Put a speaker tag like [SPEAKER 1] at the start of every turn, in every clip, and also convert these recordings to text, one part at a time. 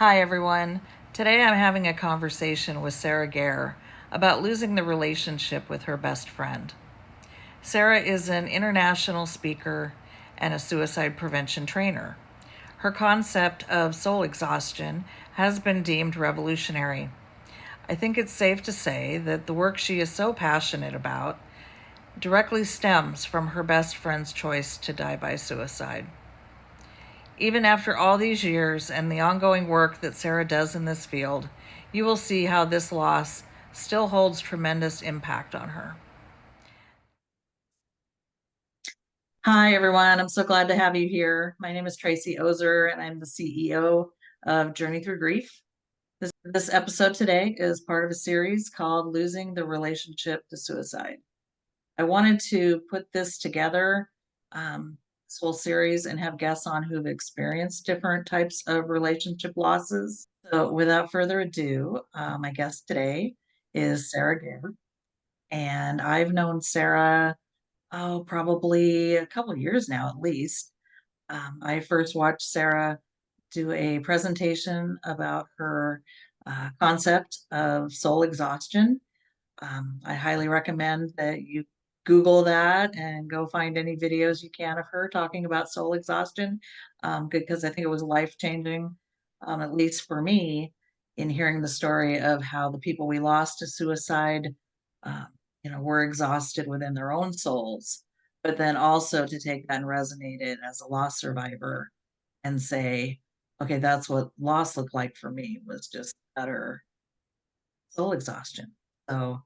[SPEAKER 1] Hi, everyone. Today I'm having a conversation with Sarah Gaer about losing the relationship with her best friend. Sarah is an international speaker and a suicide prevention trainer. Her concept of soul exhaustion has been deemed revolutionary. I think it's safe to say that the work she is so passionate about directly stems from her best friend's choice to die by suicide. Even after all these years and the ongoing work that Sarah does in this field, you will see how this loss still holds tremendous impact on her. Hi, everyone. I'm so glad to have you here. My name is Tracy Ozer, and I'm the CEO of Journey Through Grief. This episode today is part of a series called Losing the Relationship to Suicide. I wanted to put this together, this whole series, and have guests on who've experienced different types of relationship losses. So without further ado, my guest today is Sarah Gaer. And I've known Sarah, probably a couple of years now at least. I first watched Sarah do a presentation about her concept of soul exhaustion. I highly recommend that you Google that and go find any videos you can of her talking about soul exhaustion, because I think it was life changing, at least for me, in hearing the story of how the people we lost to suicide, um, were exhausted within their own souls, but then also to take that and resonate it as a loss survivor and say, okay, that's what loss looked like for me, was just utter soul exhaustion. So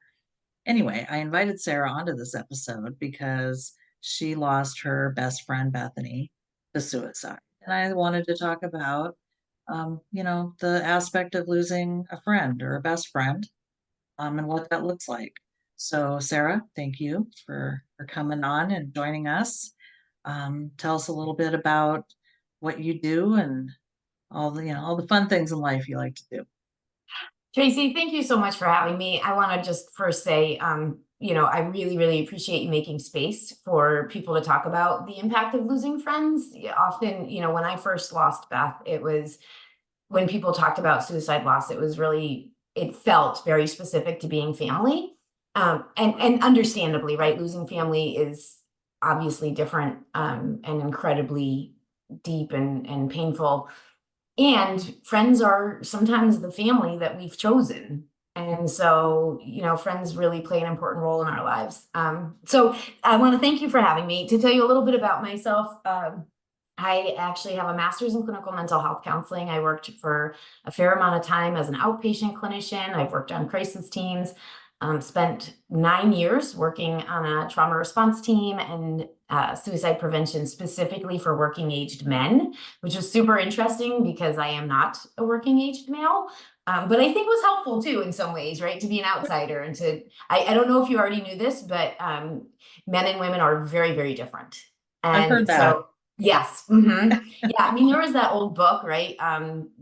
[SPEAKER 1] anyway, I invited Sarah onto this episode because she lost her best friend, Bethany, to suicide. And I wanted to talk about, the aspect of losing a friend or a best friend, and what that looks like. So, Sarah, thank you for coming on and joining us. Tell us a little bit about what you do and all the fun things in life you like to do.
[SPEAKER 2] Tracy, thank you so much for having me. I want to just first say, I really, really appreciate you making space for people to talk about the impact of losing friends. Often, when I first lost Beth, it was when people talked about suicide loss, it felt very specific to being family. And understandably, right? Losing family is obviously different, and incredibly deep and painful. And friends are sometimes the family that we've chosen. And so, friends really play an important role in our lives. So I want to thank you for having me. To tell you a little bit about myself, I actually have a master's in clinical mental health counseling. I worked for a fair amount of time as an outpatient clinician. I've worked on crisis teams, spent 9 years working on a trauma response team and suicide prevention specifically for working aged men, which was super interesting because I am not a working aged male. But I think was helpful too in some ways, right? To be an outsider and I don't know if you already knew this, but men and women are very, very different.
[SPEAKER 1] I've heard
[SPEAKER 2] And
[SPEAKER 1] that.
[SPEAKER 2] so, yes. Yeah. I mean, there was that old book, right?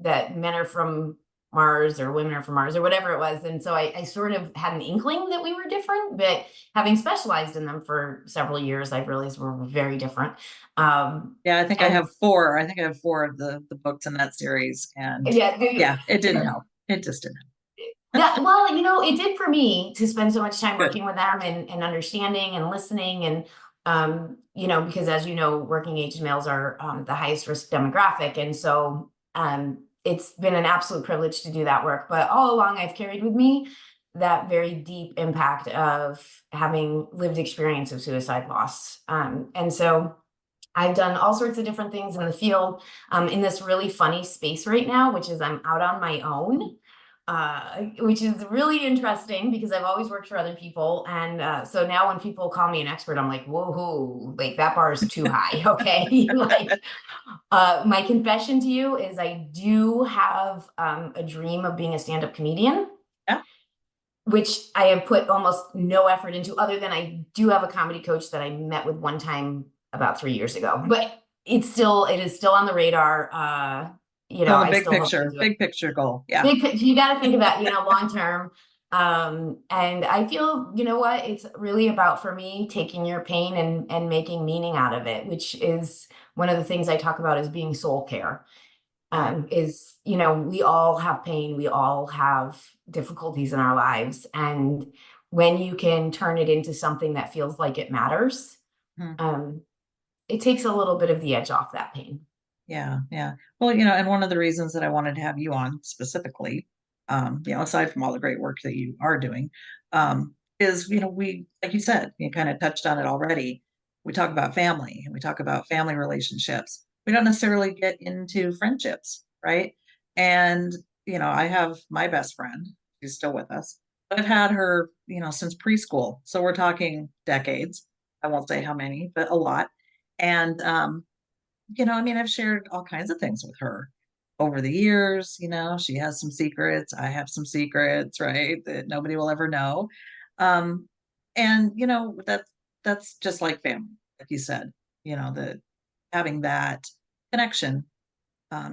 [SPEAKER 2] That men are from Mars or women are from Mars or whatever it was. And so I sort of had an inkling that we were different, but having specialized in them for several years, I realized we're very different.
[SPEAKER 1] Yeah, I think I
[SPEAKER 2] And
[SPEAKER 1] have four. I think I have four of the books in that series, and
[SPEAKER 2] yeah,
[SPEAKER 1] yeah, it didn't help. It just didn't help.
[SPEAKER 2] that, well, it did for me to spend so much time
[SPEAKER 1] Good.
[SPEAKER 2] working with them and understanding and listening. And, because as you know, working age males are the highest risk demographic. And so it's been an absolute privilege to do that work. But all along, I've carried with me that very deep impact of having lived experience of suicide loss. And so I've done all sorts of different things in the field, in this really funny space right now, which is I'm out on my own, which is really interesting because I've always worked for other people. And so now when people call me an expert, I'm like, whoa, like that bar is too high. Okay. My confession to you is I do have a dream of being a stand-up comedian,
[SPEAKER 1] Yeah.
[SPEAKER 2] which I have put almost no effort into, other than I do have a comedy coach that I met with one time about 3 years ago. But it is still on the radar.
[SPEAKER 1] So the
[SPEAKER 2] I still hope to do it.
[SPEAKER 1] big picture goal. Yeah.
[SPEAKER 2] Big picture, you got to think about, long term. And I feel, what it's really about for me, taking your pain and making meaning out of it, which is one of the things I talk about as being soul care. is, we all have pain, we all have difficulties in our lives. And when you can turn it into something that feels like it matters,
[SPEAKER 1] Mhm.
[SPEAKER 2] it takes a little bit of the edge off that pain.
[SPEAKER 1] Yeah, yeah. Well, and one of the reasons that I wanted to have you on specifically, aside from all the great work that you are doing, is, we, like you said, you kind of touched on it already. We talk about family and we talk about family relationships. We don't necessarily get into friendships, right? And, I have my best friend, she's still with us, but I've had her, since preschool. So we're talking decades. I won't say how many, but a lot. And, I mean, I've shared all kinds of things with her over the years. She has some secrets. I have some secrets, right? That nobody will ever know. Um, and that's just like family, like you said, that having that connection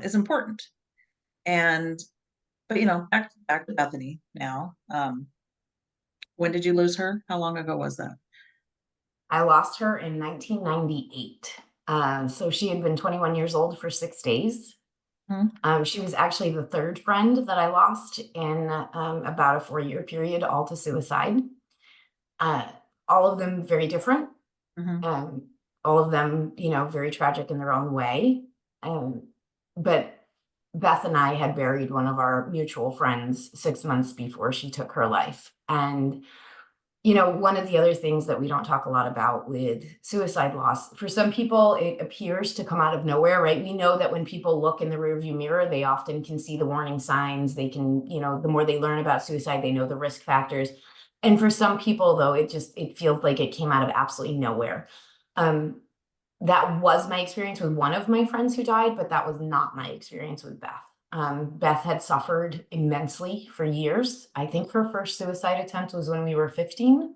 [SPEAKER 1] is important. And but back to Bethany now. When did you lose her? How long ago was that?
[SPEAKER 2] I lost her in 1998. So she had been 21 years old for 6 days.
[SPEAKER 1] Hmm.
[SPEAKER 2] She was actually the third friend that I lost in about a 4-year period, all to suicide. Uh, all of them very different.
[SPEAKER 1] Hmm.
[SPEAKER 2] Um, all of them, very tragic in their own way. But Beth and I had buried one of our mutual friends 6 months before she took her life. And one of the other things that we don't talk a lot about with suicide loss, for some people, it appears to come out of nowhere, right? We know that when people look in the rearview mirror, they often can see the warning signs. They can, the more they learn about suicide, they know the risk factors. And for some people, though, it feels like it came out of absolutely nowhere. That was my experience with one of my friends who died, but that was not my experience with Beth. Beth had suffered immensely for years. I think her first suicide attempt was when we were 15.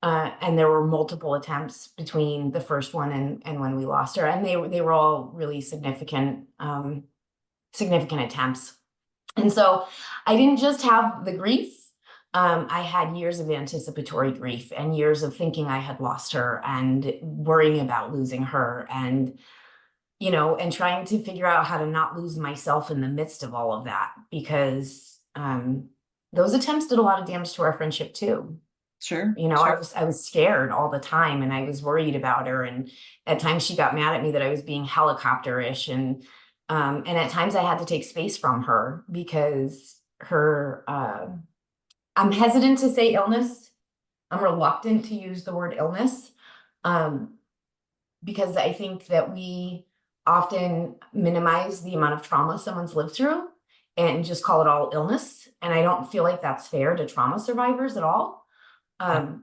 [SPEAKER 2] And there were multiple attempts between the first one and when we lost her. And they were all really significant attempts. And so I didn't just have the grief. I had years of anticipatory grief and years of thinking I had lost her and worrying about losing her and and trying to figure out how to not lose myself in the midst of all of that, because those attempts did a lot of damage to our friendship too.
[SPEAKER 1] Sure,
[SPEAKER 2] I
[SPEAKER 1] sure.
[SPEAKER 2] was scared all the time and I was worried about her. And at times she got mad at me that I was being helicopter-ish. And at times I had to take space from her because I'm hesitant to say illness. I'm reluctant to use the word illness. Because I think that we often minimize the amount of trauma someone's lived through and just call it all illness. And I don't feel like that's fair to trauma survivors at all.
[SPEAKER 1] Yeah.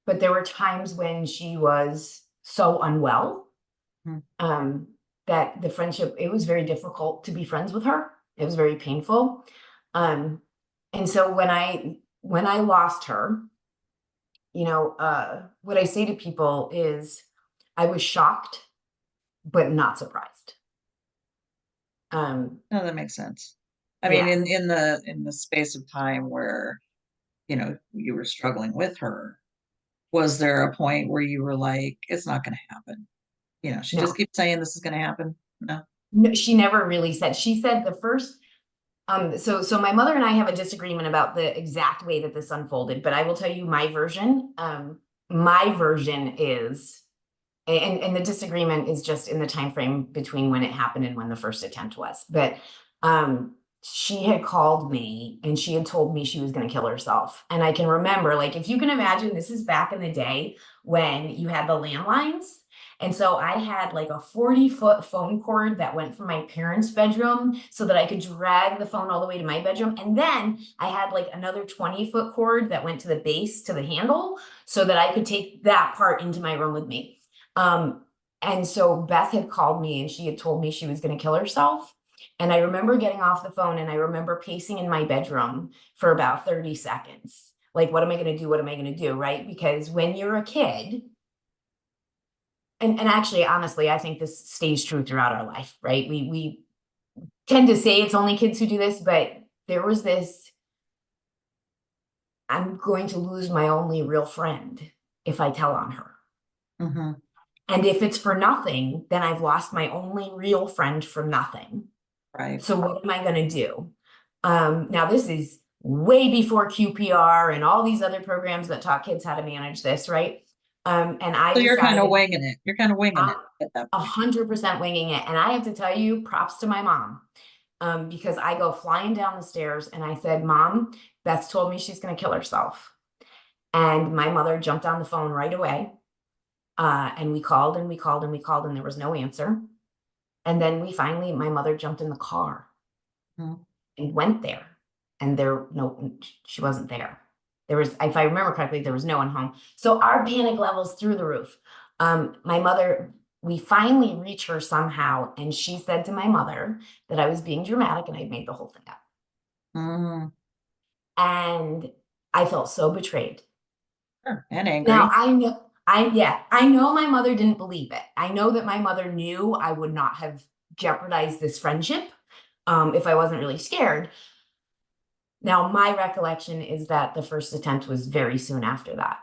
[SPEAKER 2] But there were times when she was so unwell
[SPEAKER 1] Mhm.
[SPEAKER 2] that the friendship, it was very difficult to be friends with her. It was very painful. And so when I lost her, what I say to people is I was shocked, but not surprised.
[SPEAKER 1] No, that makes sense. I mean,
[SPEAKER 2] Yeah,
[SPEAKER 1] in the space of time where, you were struggling with her, was there a point where you were like, it's not going to happen? She just
[SPEAKER 2] no,
[SPEAKER 1] keeps saying this is going to happen. No.
[SPEAKER 2] no, she never really said. She said the first. So my mother and I have a disagreement about the exact way that this unfolded, but I will tell you my version. My version is, and the disagreement is just in the time frame between when it happened and when the first attempt was. But she had called me and she had told me she was going to kill herself. And I can remember, like, if you can imagine, this is back in the day when you had the landlines. And so I had like a 40-foot phone cord that went from my parents' bedroom so that I could drag the phone all the way to my bedroom. And then I had like another 20-foot cord that went to the base, to the handle, so that I could take that part into my room with me. And so Beth had called me and she had told me she was going to kill herself. And I remember getting off the phone and I remember pacing in my bedroom for about 30 seconds. Like, what am I going to do? What am I going to do? Right? Because when you're a kid, and actually, honestly, I think this stays true throughout our life, right? We tend to say it's only kids who do this, but there was this, I'm going to lose my only real friend if I tell on her.
[SPEAKER 1] Hmm.
[SPEAKER 2] And if it's for nothing, then I've lost my only real friend for nothing.
[SPEAKER 1] Right.
[SPEAKER 2] So what am I going to do? Now this is way before QPR and all these other programs that taught kids how to manage this, right? And I
[SPEAKER 1] So you're kind of
[SPEAKER 2] decided
[SPEAKER 1] winging it. You're kind of winging
[SPEAKER 2] I'm
[SPEAKER 1] it at that point.
[SPEAKER 2] 100% winging it. And I have to tell you, props to my mom, because I go flying down the stairs and I said, Mom, Beth told me she's going to kill herself. And my mother jumped on the phone right away. And we called and we called and we called, and there was no answer. And then my mother jumped in the car
[SPEAKER 1] Mhm.
[SPEAKER 2] and went there. And she wasn't there. There was, if I remember correctly, there was no one home. So our panic levels through the roof. My mother, we finally reach her somehow, and she said to my mother that I was being dramatic and I'd made the whole thing up.
[SPEAKER 1] Mm,
[SPEAKER 2] And I felt so betrayed.
[SPEAKER 1] sure. And
[SPEAKER 2] Now
[SPEAKER 1] angry.
[SPEAKER 2] I know my mother didn't believe it. I know that my mother knew I would not have jeopardized this friendship if I wasn't really scared. Now, my recollection is that the first attempt was very soon after that.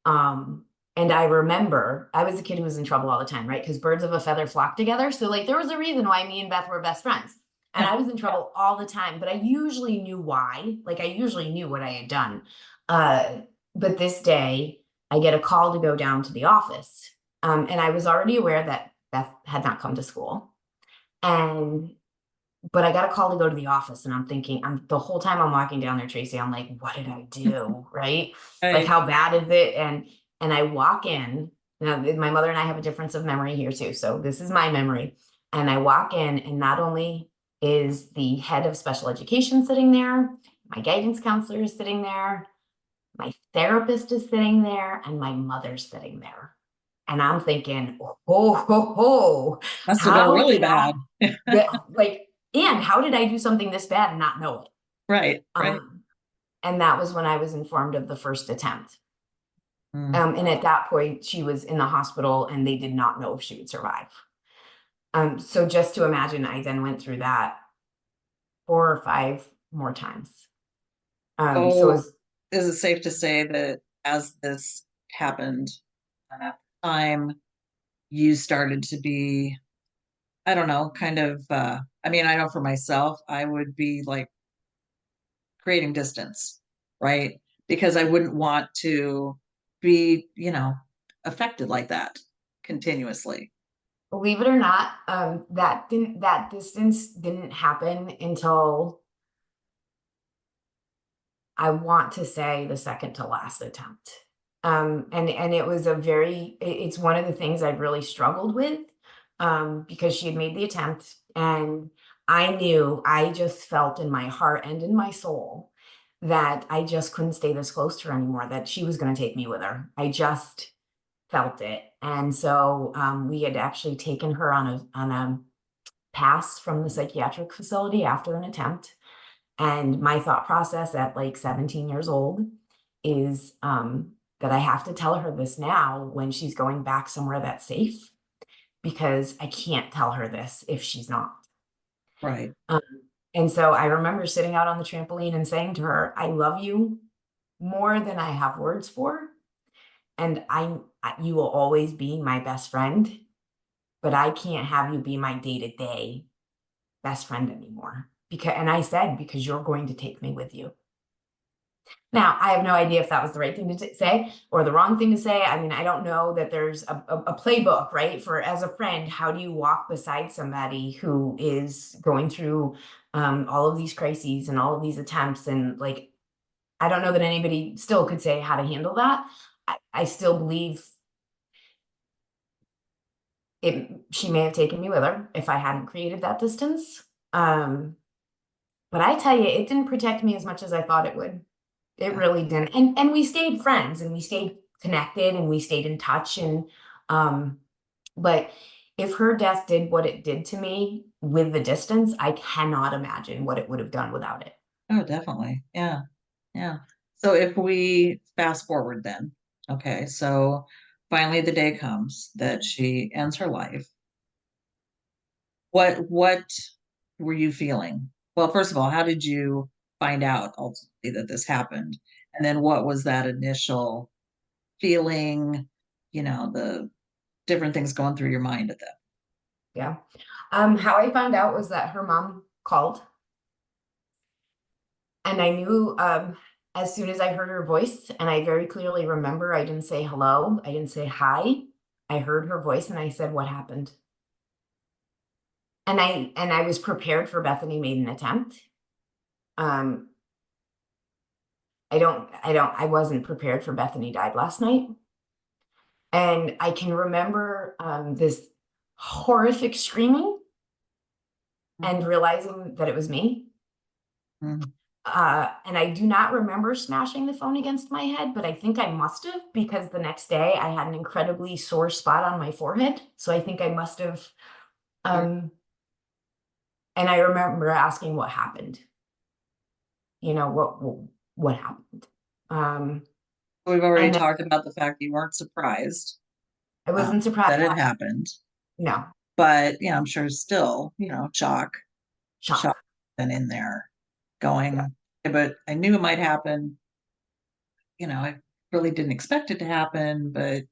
[SPEAKER 2] And I remember I was a kid who was in trouble all the time, right? Because birds of a feather flock together. So, like, there was a reason why me and Beth were best friends. And I was in trouble all the time, but I usually knew why. Like, I usually knew what I had done. But this day, I get a call to go down to the office. And I was already aware that Beth had not come to school. But I got a call to go to the office, and I'm thinking, the whole time I'm walking down there, Tracy, I'm like, what did I do? Right? Like,
[SPEAKER 1] Right.
[SPEAKER 2] how bad is it? And I walk in. Now, my mother and I have a difference of memory here too. So this is my memory. And I walk in, and not only is the head of special education sitting there, my guidance counselor is sitting there, my therapist is sitting there, and my mother's sitting there. And I'm thinking,
[SPEAKER 1] Must have been
[SPEAKER 2] how
[SPEAKER 1] really
[SPEAKER 2] did
[SPEAKER 1] bad.
[SPEAKER 2] like, and how did I do something this bad and not know it?
[SPEAKER 1] Right. Right.
[SPEAKER 2] Um, and that was when I was informed of the first attempt.
[SPEAKER 1] Mm.
[SPEAKER 2] And at that point, she was in the hospital and they did not know if she would survive. So just to imagine, I then went through that 4 or 5 more times. So it
[SPEAKER 1] So
[SPEAKER 2] was,
[SPEAKER 1] is it safe to say that as this happened, time you started to be, I don't know, kind of, I mean, I know for myself, I would be like creating distance, right? Because I wouldn't want to be, affected like that continuously.
[SPEAKER 2] believe it or not, that distance didn't happen until, I want to say, the second to last attempt. And it was it's one of the things I've really struggled with, because she had made the attempt, and I just felt in my heart and in my soul that I just couldn't stay this close to her anymore, that she was going to take me with her. I just felt it. And so we had actually taken her on a pass from the psychiatric facility after an attempt. And my thought process at like 17 years old is that I have to tell her this now when she's going back somewhere that's safe, because I can't tell her this if she's not.
[SPEAKER 1] Right.
[SPEAKER 2] Um, and so I remember sitting out on the trampoline and saying to her, I love you more than I have words for. And you will always be my best friend, but I can't have you be my day to day best friend anymore. And I said, because you're going to take me with you. Now, I have no idea if that was the right thing to say or the wrong thing to say. I mean, I don't know that there's a playbook, right? For, as a friend, how do you walk beside somebody who is going through all of these crises and all of these attempts? And like, I don't know that anybody still could say how to handle that. I still believe she may have taken me with her if I hadn't created that distance. But I tell you, it didn't protect me as much as I thought it would. It
[SPEAKER 1] Yeah.
[SPEAKER 2] really didn't. And we stayed friends and we stayed connected and we stayed in touch. And but if her death did what it did to me with the distance, I cannot imagine what it would have done without it.
[SPEAKER 1] Oh, definitely. Yeah. Yeah. So if we fast forward then, okay, so finally the day comes that she ends her life. What were you feeling? Well, first of all, how did you find out ultimately that this happened? And then what was that initial feeling, the different things going through your mind at that?
[SPEAKER 2] Yeah. How I found out was that her mom called. And I knew as soon as I heard her voice, and I very clearly remember I didn't say hello, I didn't say hi. I heard her voice and I said, "What happened?" And I was prepared for Bethany made an attempt. Um, I wasn't prepared for Bethany died last night. And I can remember this horrific screaming and realizing that it was me.
[SPEAKER 1] Mhm.
[SPEAKER 2] And I do not remember smashing the phone against my head, but I think I must have, because the next day I had an incredibly sore spot on my forehead. So I think I must have. And I remember asking what happened. You know, what happened?
[SPEAKER 1] We've already
[SPEAKER 2] And
[SPEAKER 1] talked about the fact you weren't surprised
[SPEAKER 2] I wasn't surprised.
[SPEAKER 1] that it happened,
[SPEAKER 2] No,
[SPEAKER 1] but I'm sure still, shock
[SPEAKER 2] shock.
[SPEAKER 1] been in there going,
[SPEAKER 2] Yeah.
[SPEAKER 1] "Yeah, but I knew it might happen. I really didn't expect it to happen, but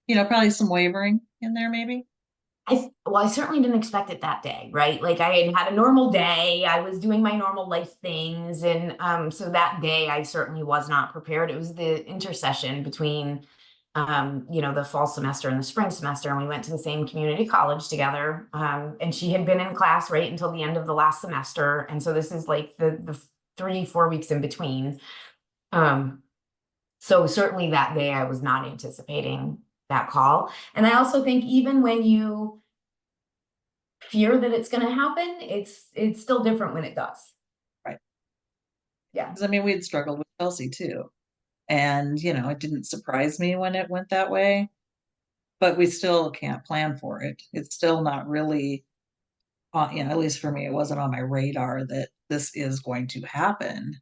[SPEAKER 1] probably some wavering in there maybe."
[SPEAKER 2] I certainly didn't expect it that day, right? Like I had a normal day. I was doing my normal life things. And so that day I certainly was not prepared. It was the intercession between the fall semester and the spring semester. And we went to the same community college together. And she had been in class right until the end of the last semester. And so this is like the 3-4 weeks in between. So certainly that day I was not anticipating that call. And I also think even when you fear that it's going to happen, it's still different when it does.
[SPEAKER 1] Right.
[SPEAKER 2] Yeah.
[SPEAKER 1] Because we had struggled with Chelsea too. And, it didn't surprise me when it went that way, but we still can't plan for it. It's still not really, at least for me, it wasn't on my radar that this is going to happen.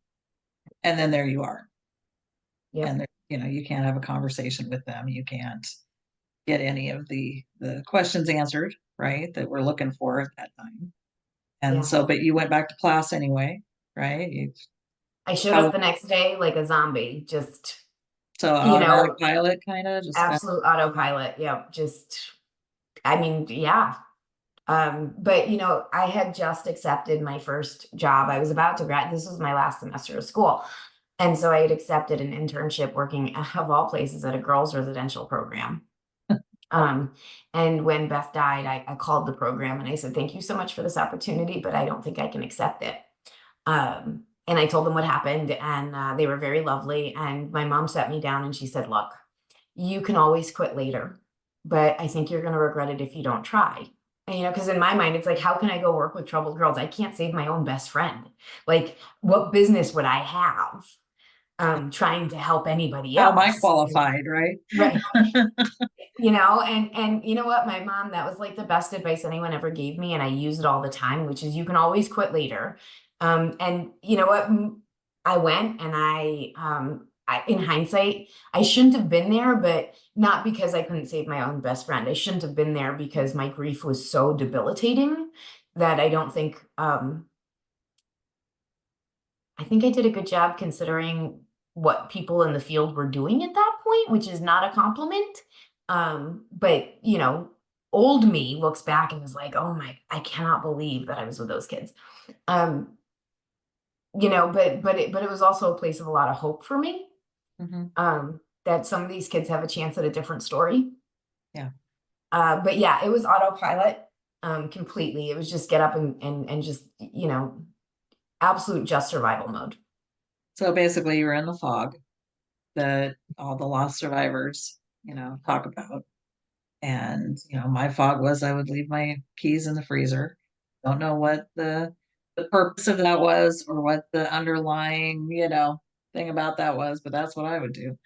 [SPEAKER 1] And then there you are.
[SPEAKER 2] Yep.
[SPEAKER 1] And, you can't have a conversation with them. You can't get any of the questions answered, right, that we're looking for at that time. And
[SPEAKER 2] Yeah.
[SPEAKER 1] so, but you went back to class anyway, right?
[SPEAKER 2] I showed up the next day like a zombie, just,
[SPEAKER 1] So
[SPEAKER 2] you know,
[SPEAKER 1] autopilot kind of just
[SPEAKER 2] absolute autopilot. Yep. Just, I mean, yeah. But I had just accepted my first job. I was about to grad. This was my last semester of school. And so I had accepted an internship working of all places at a girls' residential program. And when Beth died, I called the program and I said, "Thank you so much for this opportunity, but I don't think I can accept it." And I told them what happened, and they were very lovely. And my mom sat me down and she said, "Look, you can always quit later, but I think you're going to regret it if you don't try." And, because in my mind, it's like, how can I go work with troubled girls? I can't save my own best friend. Like, what business would I have trying to help anybody
[SPEAKER 1] how am I
[SPEAKER 2] else?
[SPEAKER 1] qualified, right?
[SPEAKER 2] Right. And you know what, my mom, that was like the best advice anyone ever gave me, and I use it all the time, which is you can always quit later. And you know what, I went and in hindsight, I shouldn't have been there, but not because I couldn't save my own best friend. I shouldn't have been there because my grief was so debilitating that I don't think I think I did a good job considering what people in the field were doing at that point, which is not a compliment. But old me looks back and is like, "Oh my, I cannot believe that I was with those kids." Um, but it was also a place of a lot of hope for me.
[SPEAKER 1] Mhm.
[SPEAKER 2] That some of these kids have a chance at a different story.
[SPEAKER 1] Yeah.
[SPEAKER 2] But yeah, it was autopilot completely. It was just get up and just, absolute just survival mode.
[SPEAKER 1] So basically, you were in the fog that all the lost survivors, talk about. And, my fog was I would leave my keys in the freezer. Don't know what the purpose of that was or what the underlying, thing about that was, but that's what I would do.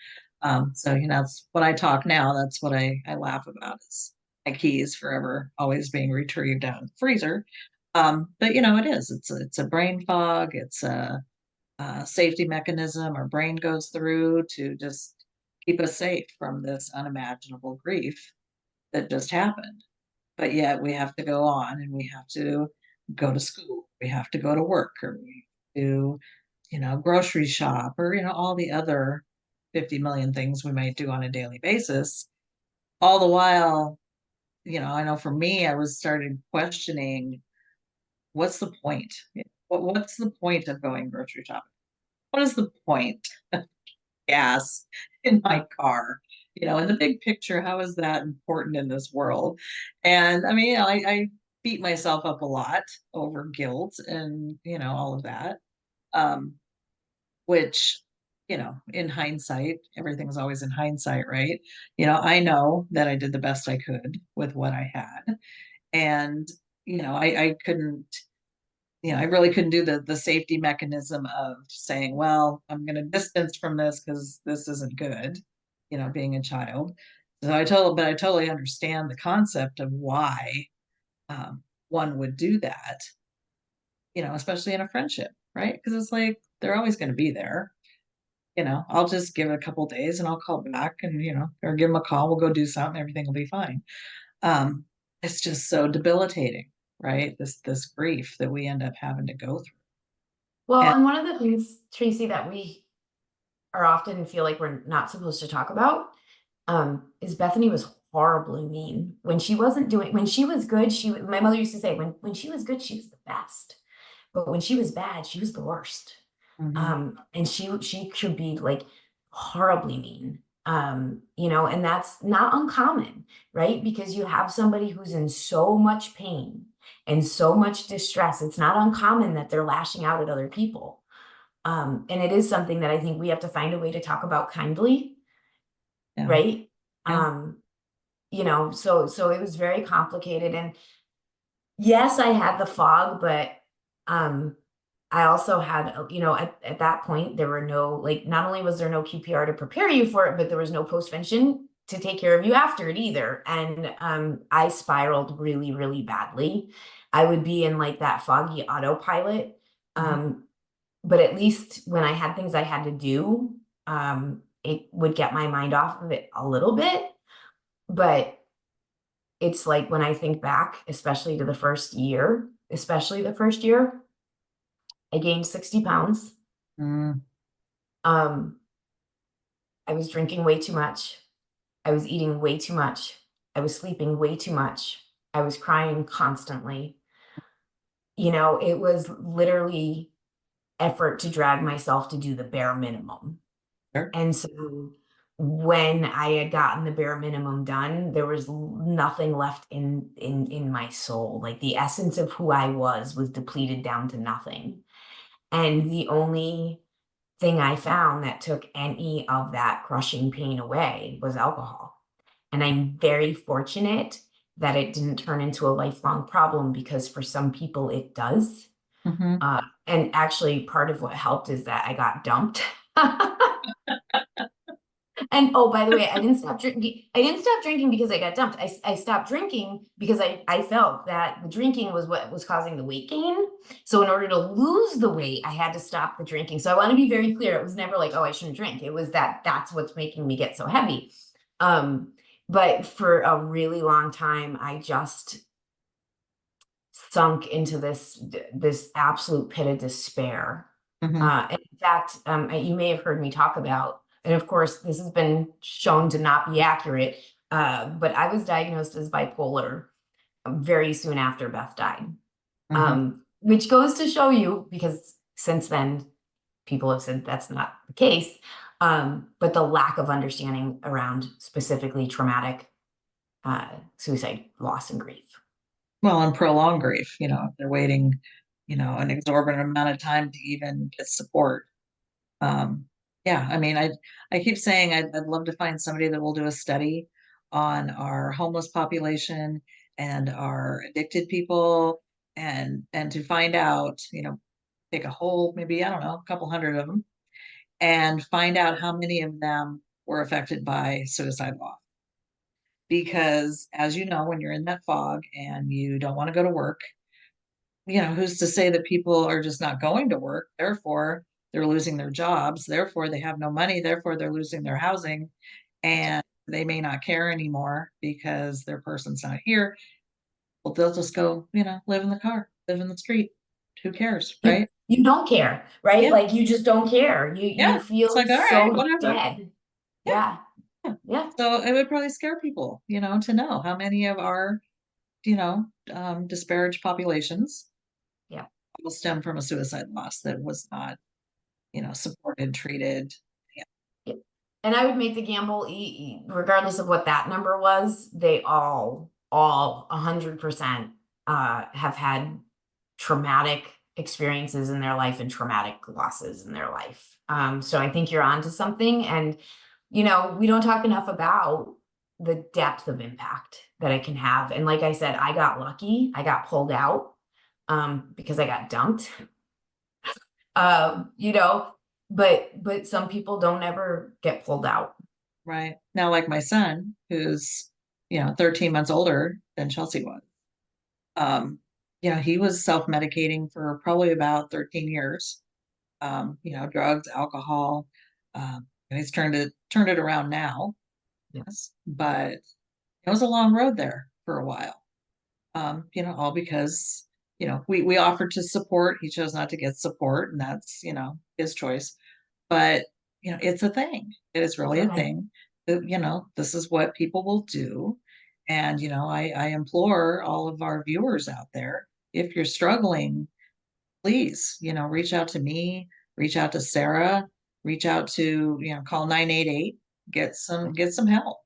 [SPEAKER 1] So, that's when I talk now, that's what I laugh about is my keys forever always being retrieved out of the freezer. But it is, it's a brain fog. It's a safety mechanism our brain goes through to just keep us safe from this unimaginable grief that just happened. But yet we have to go on and we have to go to school, we have to go to work, or we do, grocery shop, or, all the other 50 million things we might do on a daily basis. All the while, I know for me, I was started questioning what's the point? What's the point of going grocery shopping? What is the point of gas in my car? In the big picture, how is that important in this world? And I mean, I beat myself up a lot over guilt and, all of that. Um, which, in hindsight, everything's always in hindsight, right? I know that I did the best I could with what I had. And, I couldn't, I really couldn't do the safety mechanism of saying, well, I'm going to distance from this because this isn't good, being a child. So but I totally understand the concept of why one would do that, especially in a friendship, right? Because it's like they're always going to be there. I'll just give it a couple days and I'll call back and, or give them a call. We'll go do something. Everything will be fine. Um, it's just so debilitating, right? This grief that we end up having to go through.
[SPEAKER 2] Well,
[SPEAKER 1] And
[SPEAKER 2] and one of the things, Tracy, that we are often feel like we're not supposed to talk about, is Bethany was horribly mean. When she wasn't doing, when she was good, my mother used to say, when she was good, she was the best. But when she was bad, she was the worst.
[SPEAKER 1] mhm,
[SPEAKER 2] And she could be like horribly mean. And that's not uncommon, right? Because you have somebody who's in so much pain and so much distress. It's not uncommon that they're lashing out at other people. And it is something that I think we have to find a way to talk about kindly,
[SPEAKER 1] yeah,
[SPEAKER 2] right?
[SPEAKER 1] yeah,
[SPEAKER 2] Um, so it was very complicated. And yes, I had the fog, but um I also had, at that point, there were no, like, not only was there no QPR to prepare you for it, but there was no postvention to take care of you after it either. And I spiraled really, really badly. I would be in like that foggy autopilot.
[SPEAKER 1] mhm,
[SPEAKER 2] Um, but at least when I had things I had to do, it would get my mind off of it a little bit. But it's like when I think back, especially the first year, I gained 60 pounds.
[SPEAKER 1] mm,
[SPEAKER 2] Um, I was drinking way too much. I was eating way too much. I was sleeping way too much. I was crying constantly. It was literally effort to drag myself to do the bare minimum.
[SPEAKER 1] sure.
[SPEAKER 2] And so when I had gotten the bare minimum done, there was nothing left in my soul. Like the essence of who I was depleted down to nothing. And the only thing I found that took any of that crushing pain away was alcohol. And I'm very fortunate that it didn't turn into a lifelong problem because for some people it does.
[SPEAKER 1] Mhm.
[SPEAKER 2] And actually, part of what helped is that I got dumped. And oh, by the way, I didn't stop drinking. I didn't stop drinking because I got dumped. I stopped drinking because I felt that the drinking was what was causing the weight gain. So in order to lose the weight, I had to stop the drinking. So I want to be very clear. It was never like, oh, I shouldn't drink. It was that's what's making me get so heavy. Um, but for a really long time, I just sunk into this absolute pit of despair.
[SPEAKER 1] Mhm.
[SPEAKER 2] In fact, you may have heard me talk about, and of course, this has been shown to not be accurate, but I was diagnosed as bipolar very soon after Beth died,
[SPEAKER 1] Mhm.
[SPEAKER 2] which goes to show you, because since then, people have said that's not the case, but the lack of understanding around specifically traumatic suicide, loss, and grief.
[SPEAKER 1] Well, and prolonged grief, if they're waiting, an exorbitant amount of time to even get support. Um, yeah, I mean, I keep saying I'd love to find somebody that will do a study on our homeless population and our addicted people and to find out, take a whole, maybe, I don't know, a couple hundred of them and find out how many of them were affected by suicide law. Because as you know, when you're in that fog and you don't want to go to work, who's to say that people are just not going to work? Therefore, they're losing their jobs. Therefore, they have no money. Therefore, they're losing their housing and they may not care anymore because their person's not here. Well, they'll just go, live in the car, live in the street. Who cares,
[SPEAKER 2] You
[SPEAKER 1] right?
[SPEAKER 2] you don't care, right?
[SPEAKER 1] Yeah.
[SPEAKER 2] Like you just don't care. You
[SPEAKER 1] Yeah. It's
[SPEAKER 2] feel
[SPEAKER 1] like, all right,
[SPEAKER 2] so
[SPEAKER 1] whatever.
[SPEAKER 2] dead.
[SPEAKER 1] Yeah.
[SPEAKER 2] Yeah.
[SPEAKER 1] Yeah.
[SPEAKER 2] Yeah.
[SPEAKER 1] So it would probably scare people, to know how many of our, disparaged populations will stem from a suicide loss that was not, supported, treated. Yeah.
[SPEAKER 2] Yeah. And I would make the gamble, regardless of what that number was, they all 100% have had traumatic experiences in their life and traumatic losses in their life. So I think you're onto something. And, we don't talk enough about the depth of impact that it can have. And like I said, I got lucky. I got pulled out because I got dumped. You know, but some people don't ever get pulled out.
[SPEAKER 1] Right. Now, like my son, who's, 13 months older than Chelsea was, um, he was self-medicating for probably about 13 years. Drugs, alcohol. And he's turned it around now. Yes. But it was a long road there for a while. All because, we offered to support. He chose not to get support, and that's, his choice. But, it's a thing. It is really a thing that, this is what people will do. And, I implore all of our viewers out there, if you're struggling, please, reach out to me, reach out to Sarah, reach out to, call 988, get some help.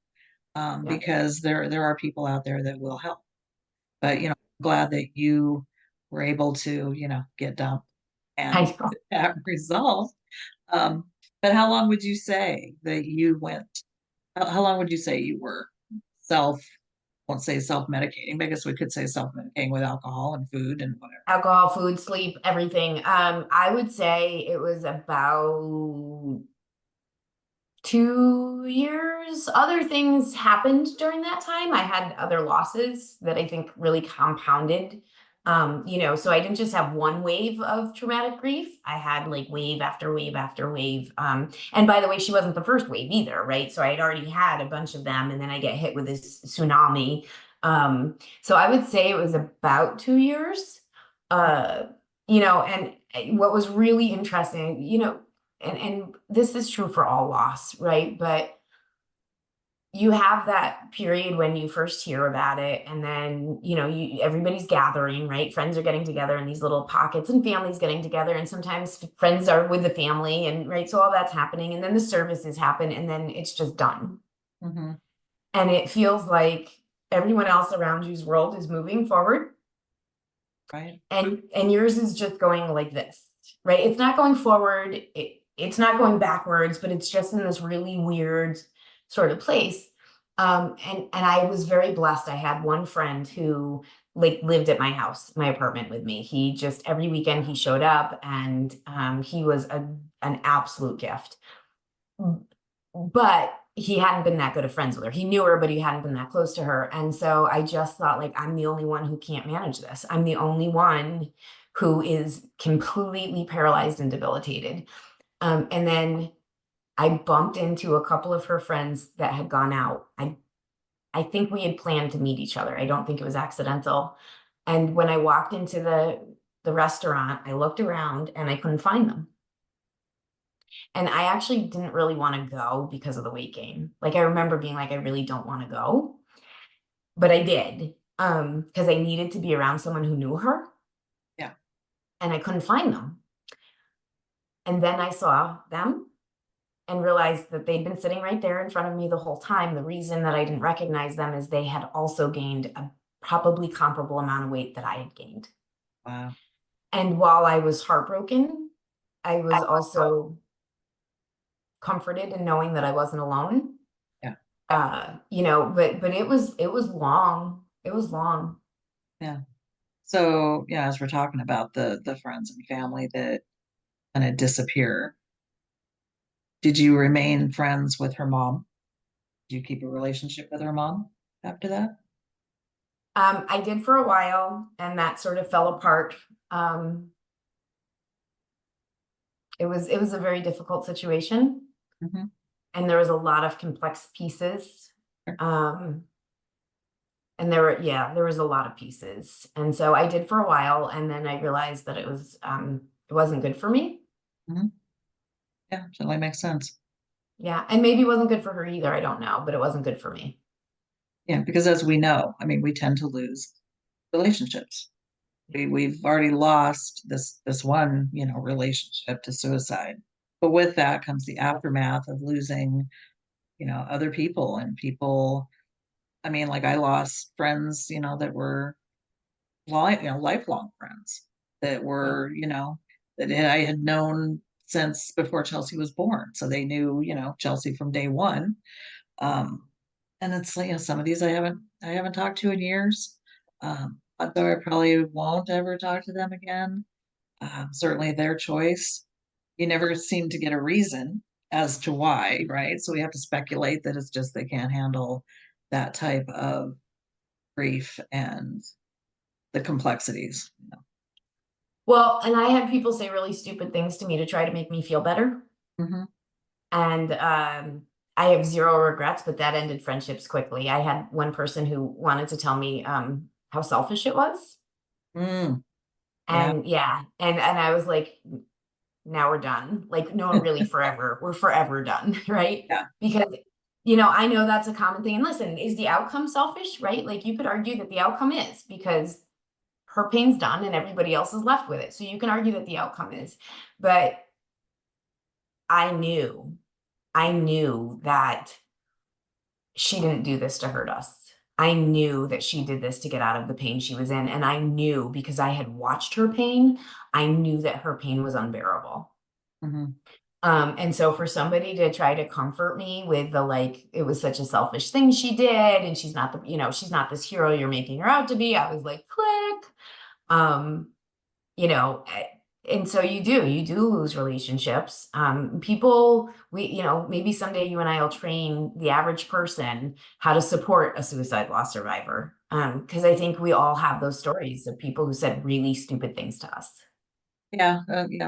[SPEAKER 2] Yeah.
[SPEAKER 1] Because there are people out there that will help. But, I'm glad that you were able to, get dumped
[SPEAKER 2] I
[SPEAKER 1] and
[SPEAKER 2] know.
[SPEAKER 1] that resolved. Um, but how long would you say that you went? How long would you say you were self, won't say self-medicating, but I guess we could say self-medicating with alcohol and food and whatever.
[SPEAKER 2] Alcohol, food, sleep, everything. I would say it was about 2 years. Other things happened during that time. I had other losses that I think really compounded. So I didn't just have one wave of traumatic grief. I had like wave after wave after wave. And by the way, she wasn't the first wave either, right? So I had already had a bunch of them, and then I get hit with this tsunami. So I would say it was about 2 years. And what was really interesting, and this is true for all loss, right? But you have that period when you first hear about it, and then everybody's gathering, right? Friends are getting together in these little pockets, and families getting together, and sometimes friends are with the family, and right, so all that's happening, and then the services happen, and then it's just done.
[SPEAKER 1] Mm-hmm.
[SPEAKER 2] And it feels like everyone else around you's world is moving forward,
[SPEAKER 1] Right.
[SPEAKER 2] and yours is just going like this, right? It's not going forward, it's not going backwards, but it's just in this really weird sort of place. And I was very blessed. I had one friend who like lived at my house, my apartment with me. He just every weekend he showed up, and he was an absolute gift. But he hadn't been that good of friends with her. He knew her, but he hadn't been that close to her. And so I just thought, like, I'm the only one who can't manage this. I'm the only one who is completely paralyzed and debilitated. And then I bumped into a couple of her friends that had gone out. I think we had planned to meet each other. I don't think it was accidental. And when I walked into the restaurant, I looked around and I couldn't find them. And I actually didn't really want to go because of the weight gain. Like I remember being like, I really don't want to go, but I did, because I needed to be around someone who knew her.
[SPEAKER 1] Yeah.
[SPEAKER 2] And I couldn't find them. And then I saw them and realized that they'd been sitting right there in front of me the whole time. The reason that I didn't recognize them is they had also gained a probably comparable amount of weight that I had gained.
[SPEAKER 1] Wow.
[SPEAKER 2] And while I was heartbroken, I was also comforted in knowing that I wasn't alone.
[SPEAKER 1] Yeah.
[SPEAKER 2] But it was long. It was long.
[SPEAKER 1] Yeah. So, as we're talking about the friends and family that kind of disappear, did you remain friends with her mom? Did you keep a relationship with her mom after that?
[SPEAKER 2] I did for a while, and that sort of fell apart. It was a very difficult situation.
[SPEAKER 1] Mm-hmm.
[SPEAKER 2] And there was a lot of complex pieces.
[SPEAKER 1] Sure.
[SPEAKER 2] And there was a lot of pieces. And so I did for a while, and then I realized that it wasn't good for me.
[SPEAKER 1] Mm-hmm. Yeah, certainly makes sense.
[SPEAKER 2] Yeah. And maybe it wasn't good for her either. I don't know, but it wasn't good for me.
[SPEAKER 1] Yeah, because as we know, I mean, we tend to lose relationships. we've already lost this one, relationship to suicide. But with that comes the aftermath of losing, other people and people. I mean, like I lost friends, that were lifelong friends that
[SPEAKER 2] Yeah.
[SPEAKER 1] were, that I had known since before Chelsea was born. So they knew, Chelsea from day one. Um, and it's like, some of these I haven't talked to in years. Although I probably won't ever talk to them again. Certainly their choice. You never seem to get a reason as to why, right? So we have to speculate that it's just they can't handle that type of grief and the complexities.
[SPEAKER 2] Well, and I had people say really stupid things to me to try to make me feel better.
[SPEAKER 1] Mhm.
[SPEAKER 2] And I have zero regrets, but that ended friendships quickly. I had one person who wanted to tell me how selfish it was.
[SPEAKER 1] Mm, yeah.
[SPEAKER 2] And yeah, and I was like, now we're done. Like, no, really forever. We're forever done, right?
[SPEAKER 1] Yeah.
[SPEAKER 2] Because I know that's a common thing. And listen, is the outcome selfish, right? Like you could argue that the outcome is because her pain's done and everybody else is left with it. So you can argue that the outcome is, but I knew, I knew that she didn't do this to hurt us. I knew that she did this to get out of the pain she was in. And I knew because I had watched her pain, I knew that her pain was unbearable.
[SPEAKER 1] Mhm.
[SPEAKER 2] And so for somebody to try to comfort me with the like, it was such a selfish thing she did, and she's not she's not this hero you're making her out to be. I was like, click. Um, you know, eh, and so you do lose relationships. People, maybe someday you and I will train the average person how to support a suicide loss survivor. Because I think we all have those stories of people who said really stupid things to us.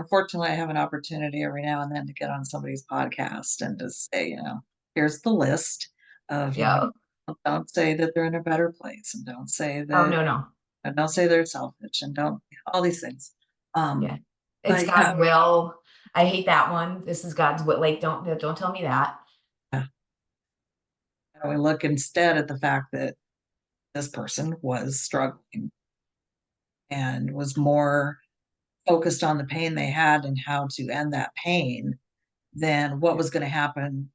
[SPEAKER 1] Fortunately, I have an opportunity every now and then to get on somebody's podcast and just say, here's the list of,
[SPEAKER 2] Yeah.
[SPEAKER 1] don't say that they're in a better place, and
[SPEAKER 2] Oh, no, no.
[SPEAKER 1] don't say they're selfish, and don't all these things.
[SPEAKER 2] Yeah. It's
[SPEAKER 1] But yeah,
[SPEAKER 2] God's will. I hate that one. This is God's will. Like, don't tell me that.
[SPEAKER 1] yeah, we look instead at the fact that this person was struggling and was more focused on the pain they had and how to end that pain than what was going to happen,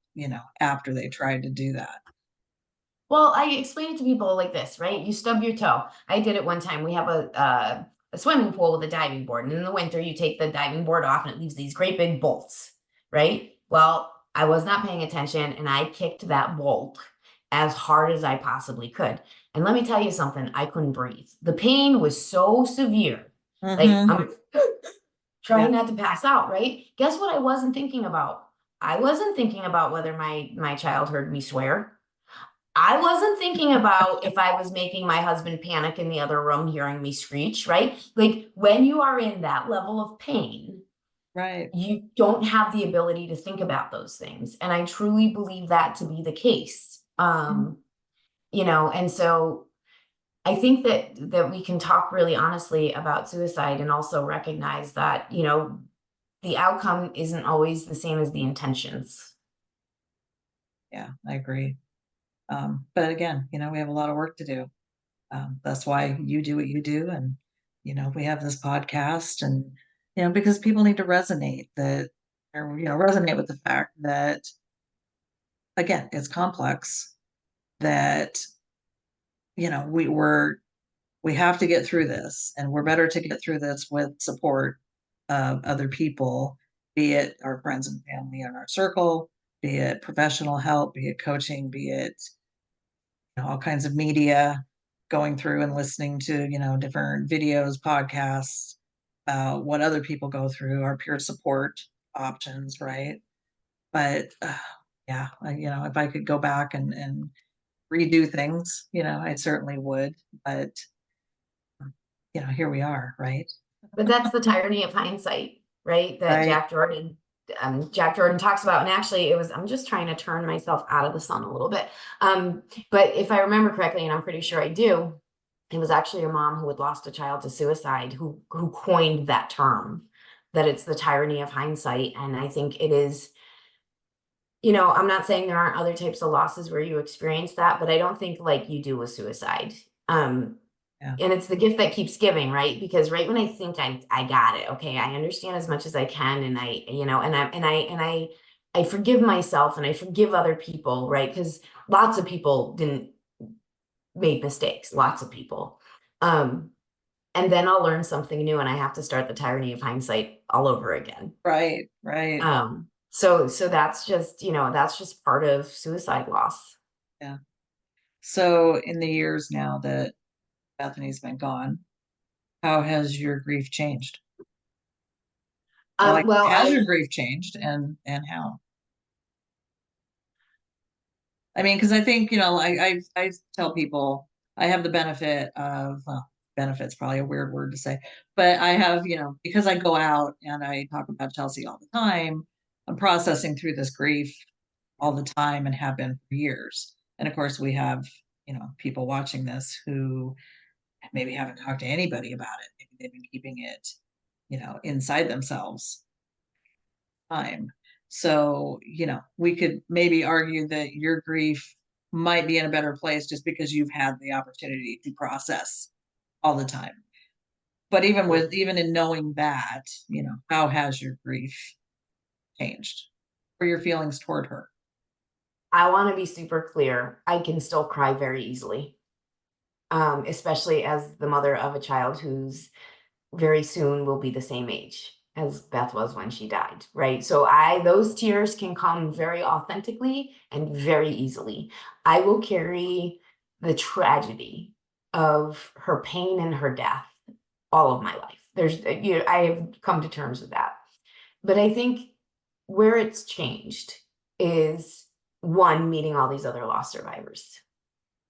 [SPEAKER 1] after they tried to do that.
[SPEAKER 2] Well, I explain it to people like this, right? You stub your toe. I did it one time. We have a swimming pool with a diving board, and in the winter, you take the diving board off, and it leaves these great big bolts, right? Well, I was not paying attention, and I kicked that bolt as hard as I possibly could. And let me tell you something, I couldn't breathe. The pain was so severe. Like
[SPEAKER 1] Mm-hmm.
[SPEAKER 2] I'm
[SPEAKER 1] Yeah.
[SPEAKER 2] trying not to pass out, right? Guess what I wasn't thinking about? I wasn't thinking about whether my child heard me swear. I wasn't thinking about if I was making my husband panic in the other room hearing me screech, right? Like when you are in that level of pain,
[SPEAKER 1] Right.
[SPEAKER 2] you don't have the ability to think about those things. And I truly believe that to be the case. And so I think that we can talk really honestly about suicide and also recognize that, the outcome isn't always the same as the intentions.
[SPEAKER 1] Yeah, I agree. But again, we have a lot of work to do. That's why you do what you do. And, we have this podcast and, because people need to resonate with the fact that, again, it's complex, that, we have to get through this, and we're better to get through this with support of other people, be it our friends and family in our circle, be it professional help, be it coaching, be it all kinds of media, going through and listening to, different videos, podcasts, what other people go through, our peer support options, right? But yeah, if I could go back and redo things, I certainly would. But here we are, right?
[SPEAKER 2] But that's the tyranny of hindsight, right? That
[SPEAKER 1] Right.
[SPEAKER 2] Jack Jordan talks about. And actually I'm just trying to turn myself out of the sun a little bit. But if I remember correctly, and I'm pretty sure I do, it was actually a mom who had lost a child to suicide who coined that term, that it's the tyranny of hindsight. And I think it is, I'm not saying there aren't other types of losses where you experience that, but I don't think like you do with suicide. And it's the gift that keeps giving, right? Because right when I think I got it, okay, I understand as much as I can, and I, I forgive myself and I forgive other people, right? Because lots of people didn't made mistakes, lots of people. And then I'll learn something new and I have to start the tyranny of hindsight all over again.
[SPEAKER 1] Right, right.
[SPEAKER 2] So that's just, that's just part of suicide loss.
[SPEAKER 1] Yeah. So in the years now that Bethany's been gone, how has your grief changed? Like,
[SPEAKER 2] Well,
[SPEAKER 1] has your grief changed and how? I mean, because I think, I tell people I have the benefit of, well, benefit's probably a weird word to say, but I have, because I go out and I talk about Chelsea all the time, I'm processing through this grief all the time and have been for years. And of course, we have, people watching this who maybe haven't talked to anybody about it. Maybe they've been keeping it, inside themselves time. So, we could maybe argue that your grief might be in a better place just because you've had the opportunity to process all the time. But even in knowing that, how has your grief changed or your feelings toward her?
[SPEAKER 2] I want to be super clear. I can still cry very easily, especially as the mother of a child who's very soon will be the same age as Beth was when she died, right? So those tears can come very authentically and very easily. I will carry the tragedy of her pain and her death all of my life. I have come to terms with that. But I think where it's changed is one, meeting all these other loss survivors.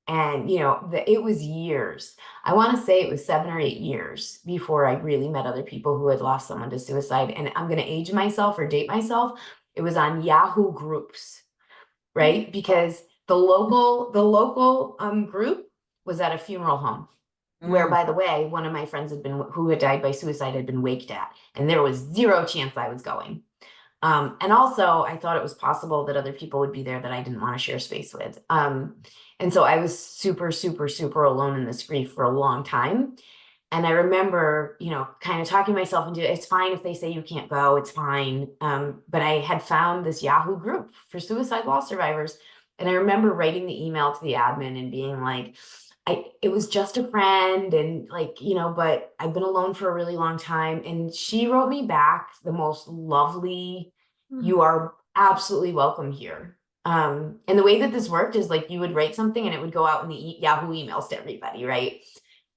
[SPEAKER 2] And, it was years. I want to say it was 7 or 8 years before I really met other people who had lost someone to suicide. And I'm going to age myself or date myself. It was on Yahoo groups, right? Because the local group was at a funeral home where, by the way, one of my friends who had died by suicide had been waked at, and there was zero chance I was going. And also I thought it was possible that other people would be there that I didn't want to share space with. And so I was super, super, super alone in this grief for a long time. And I remember, kind of talking myself into it's fine if they say you can't go, it's fine. But I had found this Yahoo group for suicide loss survivors. And I remember writing the email to the admin and being like, it was just a friend, and but I've been alone for a really long time. And she wrote me back the most lovely, you are absolutely welcome here. And the way that this worked is like you would write something and it would go out in the Yahoo emails to everybody, right?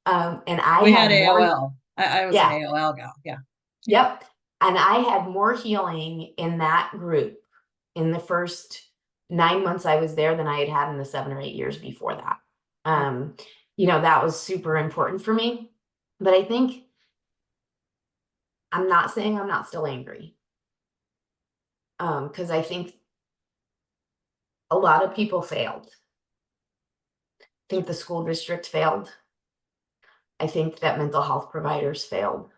[SPEAKER 2] And
[SPEAKER 1] We had AOL. I was an
[SPEAKER 2] yeah,
[SPEAKER 1] AOL gal. Yeah.
[SPEAKER 2] yep. And I had more healing in that group in the first 9 months I was there than I had in the 7 or 8 years before that. That was super important for me. But I think I'm not saying I'm not still angry. Because I think a lot of people failed. I think the school district failed. I think that mental health providers failed.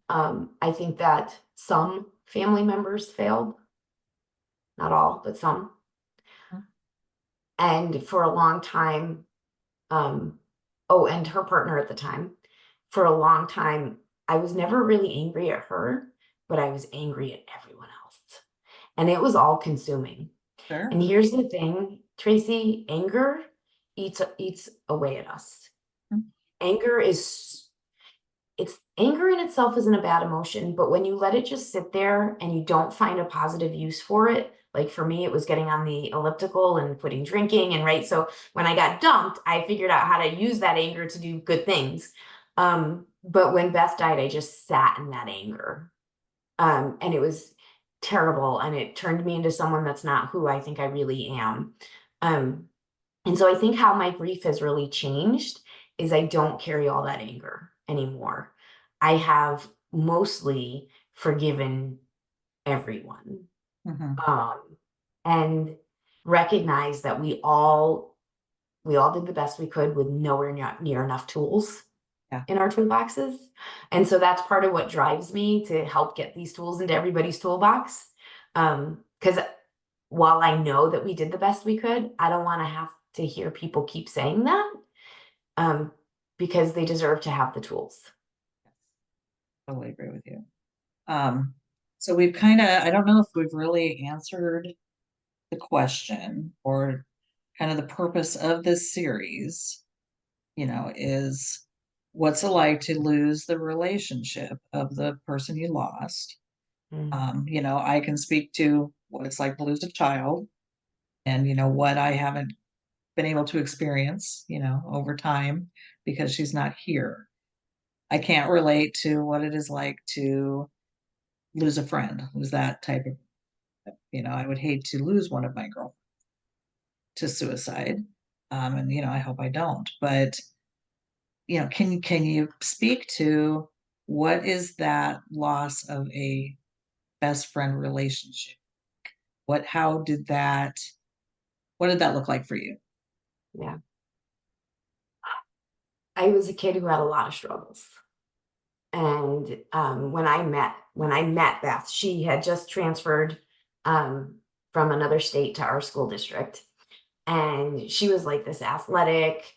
[SPEAKER 2] I think that some family members failed. Not all, but some. And for a long time, and her partner at the time, for a long time, I was never really angry at her, but I was angry at everyone else. And it was all consuming.
[SPEAKER 1] Sure.
[SPEAKER 2] And here's the thing, Tracy, anger eats away at us. Anger anger in itself isn't a bad emotion, but when you let it just sit there and you don't find a positive use for it, like for me, it was getting on the elliptical and quitting drinking. And right. So when I got dumped, I figured out how to use that anger to do good things. But when Beth died, I just sat in that anger. And it was terrible. And it turned me into someone that's not who I think I really am. And so I think how my grief has really changed is I don't carry all that anger anymore. I have mostly forgiven everyone. And recognize that we all did the best we could with nowhere near enough tools in our toolboxes. And so that's part of what drives me to help get these tools into everybody's toolbox. Because while I know that we did the best we could, I don't want to have to hear people keep saying that. because they deserve to have the tools.
[SPEAKER 1] Totally agree with you. So we've I don't know if we've really answered the question or kind of the purpose of this series, is what's it like to lose the relationship of the person you lost. I can speak to what it's like to lose a child and, what I haven't been able to experience, over time because she's not here. I can't relate to what it is like to lose a friend, lose that type of, I would hate to lose one of my girlfriends to suicide. And, I hope I don't, but, can you speak to what is that loss of a best friend relationship? How did that, what did that look like for you?
[SPEAKER 2] Yeah. I was a kid who had a lot of struggles. And when I met Beth, she had just transferred from another state to our school district. And she was like this athletic,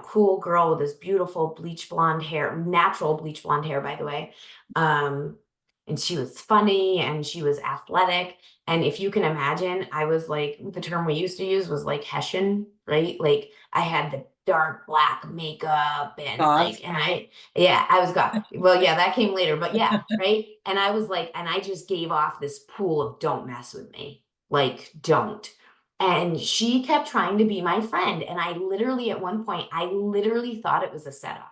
[SPEAKER 2] cool girl with this beautiful bleach blonde hair, natural bleach blonde hair, by the way. And she was funny and she was athletic. And if you can imagine, I was like, the term we used to use was like Hessian, right? Like I had the dark black makeup and
[SPEAKER 1] Goth?
[SPEAKER 2] I was got, well, yeah, that came later, but yeah, right. And I was like, and I just gave off this pool of don't mess with me. Like, don't. And she kept trying to be my friend. And I literally, at one point, I literally thought it was a setup.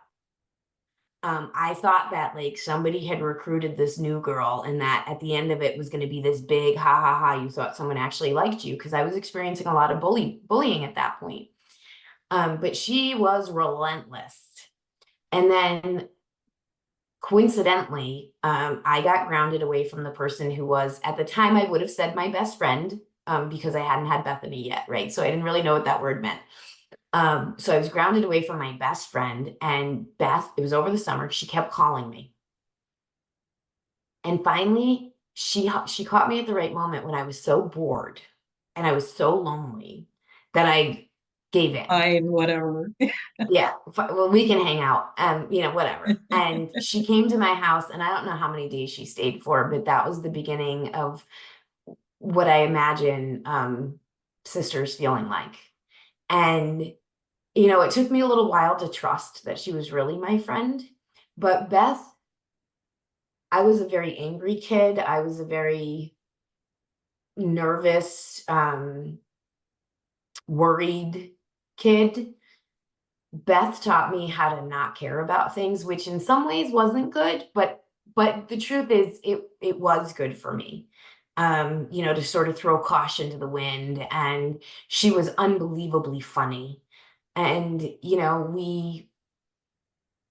[SPEAKER 2] I thought that like somebody had recruited this new girl and that at the end of it was going to be this big ha ha ha, you thought someone actually liked you, because I was experiencing a lot of bullying at that point. But she was relentless. And then coincidentally, I got grounded away from the person who was, at the time, I would have said my best friend, because I hadn't had Bethany yet, right? So I didn't really know what that word meant. So I was grounded away from my best friend, and Beth, it was over the summer, she kept calling me. And finally, she caught me at the right moment when I was so bored and I was so lonely that I gave in.
[SPEAKER 1] Fine, whatever.
[SPEAKER 2] Yeah, well, we can hang out, whatever. And she came to my house, and I don't know how many days she stayed for, but that was the beginning of what I imagine sisters feeling like. And it took me a little while to trust that she was really my friend. But Beth, I was a very angry kid. I was a very nervous, worried kid. Beth taught me how to not care about things, which in some ways wasn't good, but the truth is it was good for me. To sort of throw caution to the wind. And she was unbelievably funny. And we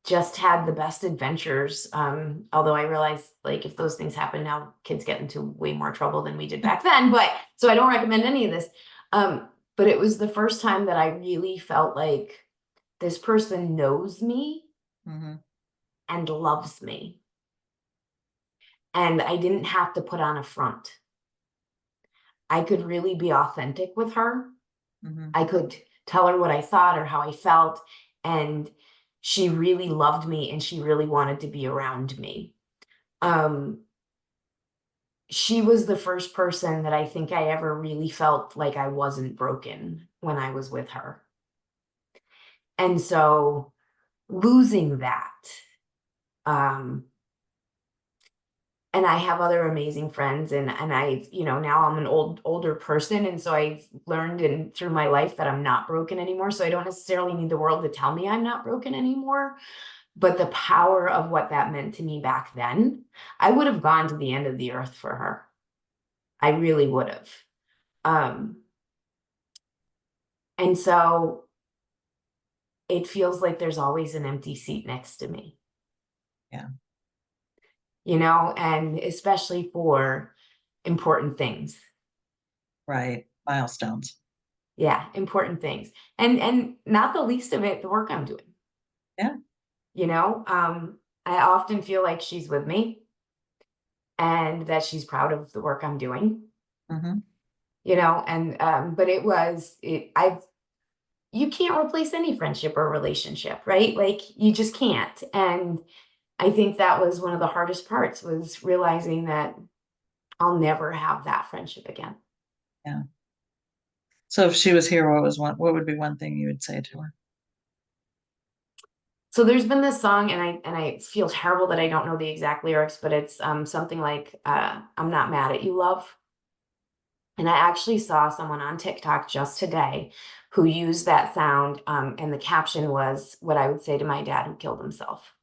[SPEAKER 2] just had the best adventures. Although I realize like if those things happen now, kids get into way more trouble than we did back then. But so I don't recommend any of this. But it was the first time that I really felt like this person knows me and loves me. And I didn't have to put on a front. I could really be authentic with her. I could tell her what I thought or how I felt. And she really loved me and she really wanted to be around me. She was the first person that I think I ever really felt like I wasn't broken when I was with her. And so losing that, and I have other amazing friends, and I've, now I'm an older person. And so I've learned through my life that I'm not broken anymore. So I don't necessarily need the world to tell me I'm not broken anymore. But the power of what that meant to me back then, I would have gone to the end of the earth for her. I really would have. And so it feels like there's always an empty seat next to me.
[SPEAKER 1] Yeah.
[SPEAKER 2] And especially for important things.
[SPEAKER 1] Right. Milestones.
[SPEAKER 2] Yeah, important things. And not the least of it, the work I'm doing.
[SPEAKER 1] Yeah.
[SPEAKER 2] I often feel like she's with me and that she's proud of the work I'm doing. But I've you can't replace any friendship or relationship, right? Like you just can't. And I think that was one of the hardest parts, was realizing that I'll never have that friendship again.
[SPEAKER 1] Yeah. So if she was here, what would be one thing you would say to her?
[SPEAKER 2] So there's been this song, and I feel terrible that I don't know the exact lyrics, but it's something like I'm not mad at you, love. And I actually saw someone on TikTok just today who used that sound, and the caption was what I would say to my dad who killed himself.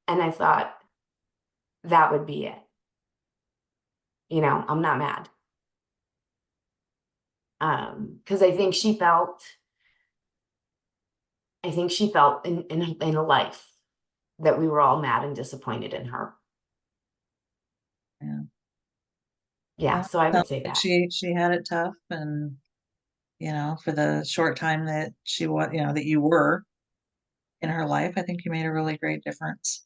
[SPEAKER 2] And I thought that would be it. I'm not mad. Because I think she felt in a life that we were all mad and disappointed in her.
[SPEAKER 1] Yeah.
[SPEAKER 2] Yeah,
[SPEAKER 1] Well,
[SPEAKER 2] so I would
[SPEAKER 1] sounds
[SPEAKER 2] say
[SPEAKER 1] like
[SPEAKER 2] that.
[SPEAKER 1] she had it tough, and for the short time that she was, that you were in her life, I think you made a really great difference.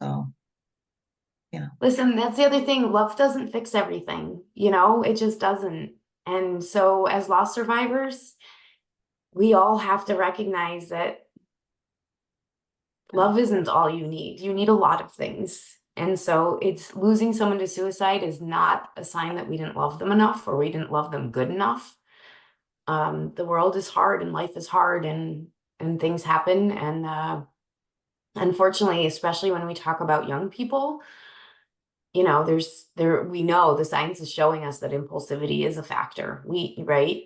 [SPEAKER 1] So, you know,
[SPEAKER 2] Listen, that's the other thing. Love doesn't fix everything, it just doesn't. And so, as loss survivors, we all have to recognize that love isn't all you need. You need a lot of things. And so, it's losing someone to suicide is not a sign that we didn't love them enough or we didn't love them good enough. The world is hard and life is hard, and things happen. And unfortunately, especially when we talk about young people, we know the science is showing us that impulsivity is a factor. Right?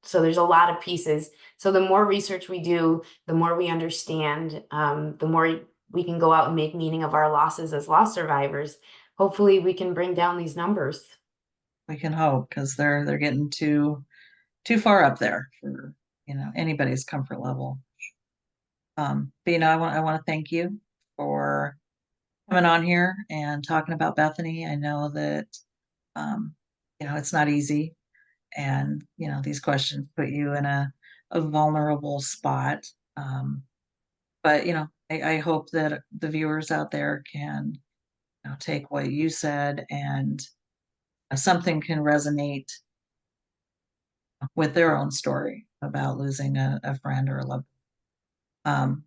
[SPEAKER 2] So there's a lot of pieces. So the more research we do, the more we understand, the more we can go out and make meaning of our losses as loss survivors. Hopefully we can bring down these numbers.
[SPEAKER 1] we can hope, because they're getting too far up there for anybody's comfort level. But I want to thank you for coming on here and talking about Bethany. I know that it's not easy, and these questions put you in a vulnerable spot. But I hope that the viewers out there can take what you said, and something can resonate with their own story about losing a friend or a loved one.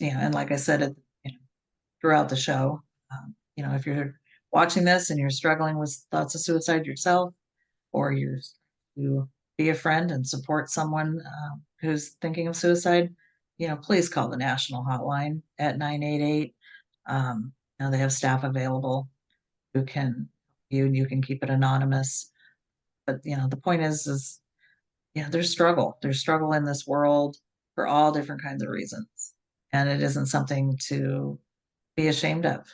[SPEAKER 1] And like I said, throughout the show, if you're watching this and you're struggling with thoughts of suicide yourself, or you be a friend and support someone who's thinking of suicide, please call the national hotline at 988. They have staff available who can you can keep it anonymous. But the point is there's struggle in this world for all different kinds of reasons, and it isn't something to be ashamed of.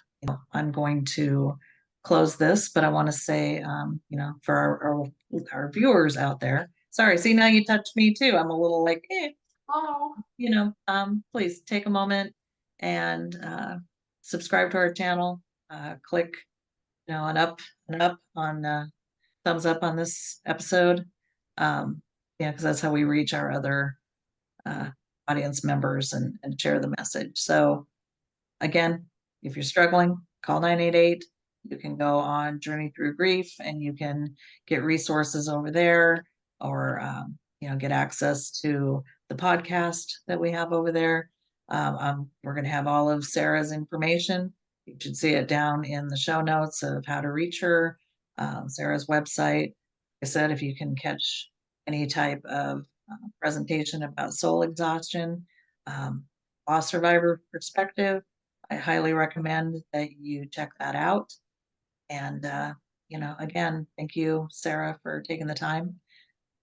[SPEAKER 1] I'm going to close this, but I want to say, for our viewers out there, sorry, see, now you touched me too. I'm a little like, oh, please take a moment and subscribe to our channel. Click, an up on thumbs up on this episode. Because that's how we reach our other uh, audience members and share the message. So again, if you're struggling, call 988. You can go on Journey Through Grief and you can get resources over there, or get access to the podcast that we have over there. We're going to have all of Sarah's information. You should see it down in the show notes of how to reach her, Sarah's website. Like I said, if you can catch any type of presentation about soul exhaustion, um, loss survivor perspective, I highly recommend that you check that out. And, again, thank you, Sarah, for taking the time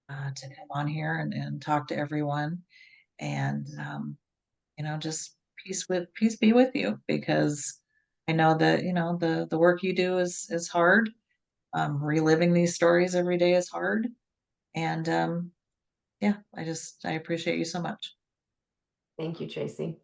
[SPEAKER 1] to come on here and talk to everyone. And, just peace be with you, because I know that, the work you do is hard. Reliving these stories every day is hard. And, yeah, I appreciate you so much.
[SPEAKER 2] Thank you, Tracy.